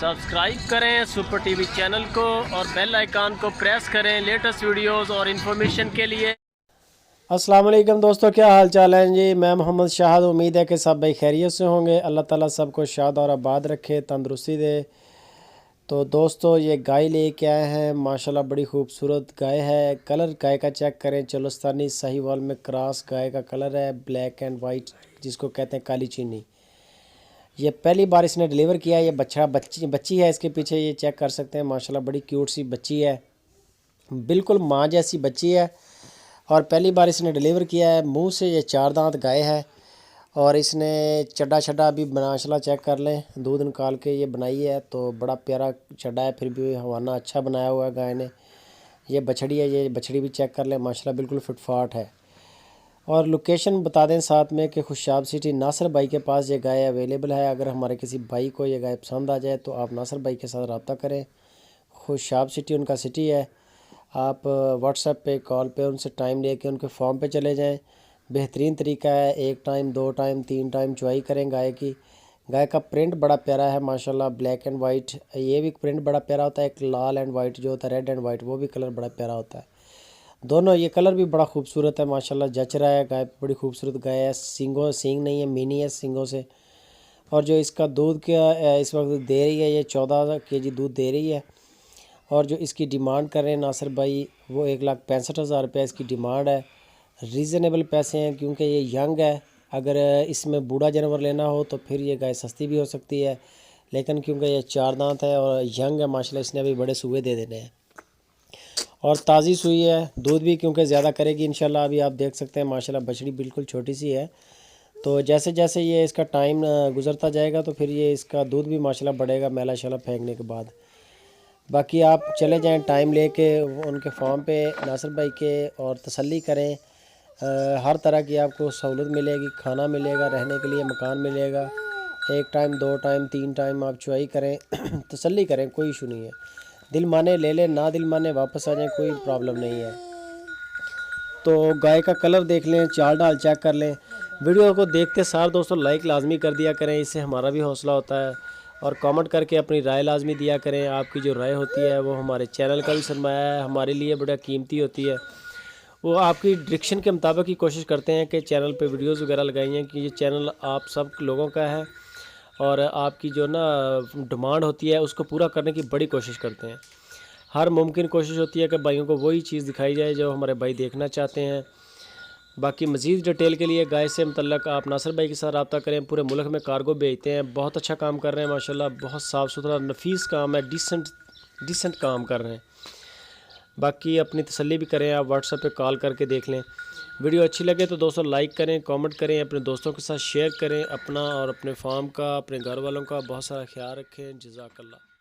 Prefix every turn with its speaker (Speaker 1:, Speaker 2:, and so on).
Speaker 1: Subscribe करें super TV channel को और बेल आइकन को प्रेस करें लेटेस्ट वीडियोस और इन्फॉर्मेशन के लिए।
Speaker 2: अस्सलाम वालेकुम दोस्तों, क्या हाल चाल है जी। मैं मोहम्मद शाहिद। उम्मीद है कि सब भाई खैरियत से होंगे। अल्लाह ताला सबको शाद और आबाद रखे, तंदुरुस्ती दे। तो दोस्तों ये गाय लेके आए हैं, माशाल्लाह बड़ी खूबसूरत गाय है। कलर गाय का चेक करें, चोलस्तानी साहिवाल में क्रॉस गाय का कलर है, ब्लैक एंड वाइट जिसको कहते हैं काली चीनी। ये पहली बार इसने डिलीवर किया है। ये बच्ची है इसके पीछे, ये चेक कर सकते हैं। माशाल्लाह बड़ी क्यूट सी बच्ची है, बिल्कुल माँ जैसी बच्ची है और पहली बार इसने डिलीवर किया है। मुंह से ये 4 दांत गाय है और इसने चड्डा अभी माशाल्लाह चेक कर लें, दूध निकाल के ये बनाई है तो बड़ा प्यारा चड्डा है, फिर भी हवाना अच्छा बनाया हुआ है गाय ने। ये बछड़ी है, ये बछड़ी भी चेक कर लें, माशाल्लाह बिल्कुल फिटफाट है। और लोकेशन बता दें साथ में कि खुशाब सिटी नासिर भाई के पास ये गाय अवेलेबल है। अगर हमारे किसी भाई को ये गाय पसंद आ जाए तो आप नासिर भाई के साथ रब्ता करें। खुशाब सिटी उनका सिटी है। आप व्हाट्सएप पे कॉल पे उनसे टाइम लेके उनके फॉर्म पे चले जाएं। बेहतरीन तरीका है, 1 टाइम 2 टाइम 3 टाइम चुआई करें गाय की। गाय का प्रिंट बड़ा प्यारा है माशाल्लाह, ब्लैक एंड वाइट। ये भी प्रिंट बड़ा प्यारा होता है। एक लाल एंड वाइट जो होता है, रेड एंड वाइट, वो भी कलर बड़ा प्यारा होता है। दोनों ये कलर भी बड़ा खूबसूरत है माशाल्लाह, जच रहा है। गाय बड़ी खूबसूरत गाय है। सींग नहीं है, मिनी है सींगों से। और जो इसका दूध क्या इस वक्त दे रही है, ये 14 kg दूध दे रही है। और जो इसकी डिमांड कर रहे हैं नासिर भाई, वो 1,65,000 रुपये इसकी डिमांड है। रीज़नेबल पैसे हैं क्योंकि ये यंग है। अगर इसमें बूढ़ा जानवर लेना हो तो फिर ये गाय सस्ती भी हो सकती है, लेकिन क्योंकि ये 4 दांत है और यंग है माशाल्लाह, इसने अभी बड़े सूए दे देने हैं और ताज़ी सुई है। दूध भी क्योंकि ज़्यादा करेगी इंशाल्लाह। अभी आप देख सकते हैं माशाल्लाह बछड़ी बिल्कुल छोटी सी है। तो जैसे जैसे ये इसका टाइम गुज़रता जाएगा तो फिर ये इसका दूध भी माशाल्लाह बढ़ेगा मैला शैला फेंकने के बाद। बाकी आप चले जाएं टाइम लेके उनके फॉर्म पे नासिर भाई के और तसल्ली करें। हर तरह की आपको सहूलत मिलेगी, खाना मिलेगा, रहने के लिए मकान मिलेगा। 1 टाइम 2 टाइम 3 टाइम आप चुआई करें तसल्ली करें, कोई इशू नहीं है। दिल माने ले लें, ना दिल माने वापस आ जाएं, कोई प्रॉब्लम नहीं है। तो गाय का कलर देख लें, चाल ढाल चेक कर लें। वीडियो को देखते सार दोस्तों लाइक लाजमी कर दिया करें, इससे हमारा भी हौसला होता है। और कमेंट करके अपनी राय लाजमी दिया करें। आपकी जो राय होती है वो हमारे चैनल का भी सरमाया है, हमारे लिए बड़ा कीमती होती है। वो आपकी डायरेक्शन के मुताबिक ही कोशिश करते हैं कि चैनल पे वीडियोस वगैरह लगाई हैं कि ये चैनल आप सब लोगों का है और आपकी जो ना डिमांड होती है उसको पूरा करने की बड़ी कोशिश करते हैं। हर मुमकिन कोशिश होती है कि भाइयों को वही चीज़ दिखाई जाए जो हमारे भाई देखना चाहते हैं। बाकी मज़ीद डिटेल के लिए गाय से मुतल्लक आप नासिर भाई के साथ रब्ता करें। पूरे मुल्क में कार्गो भेजते हैं, बहुत अच्छा काम कर रहे हैं माशाल्लाह, बहुत साफ़ सुथरा नफीस काम है, डिसेंट काम कर रहे हैं। बाकी अपनी तसल्ली भी करें, आप व्हाट्सएप पे कॉल करके देख लें। वीडियो अच्छी लगे तो दोस्तों लाइक करें, कमेंट करें, अपने दोस्तों के साथ शेयर करें। अपना और अपने फार्म का, अपने घर वालों का बहुत सारा ख्याल रखें। जज़ाकल्लाह।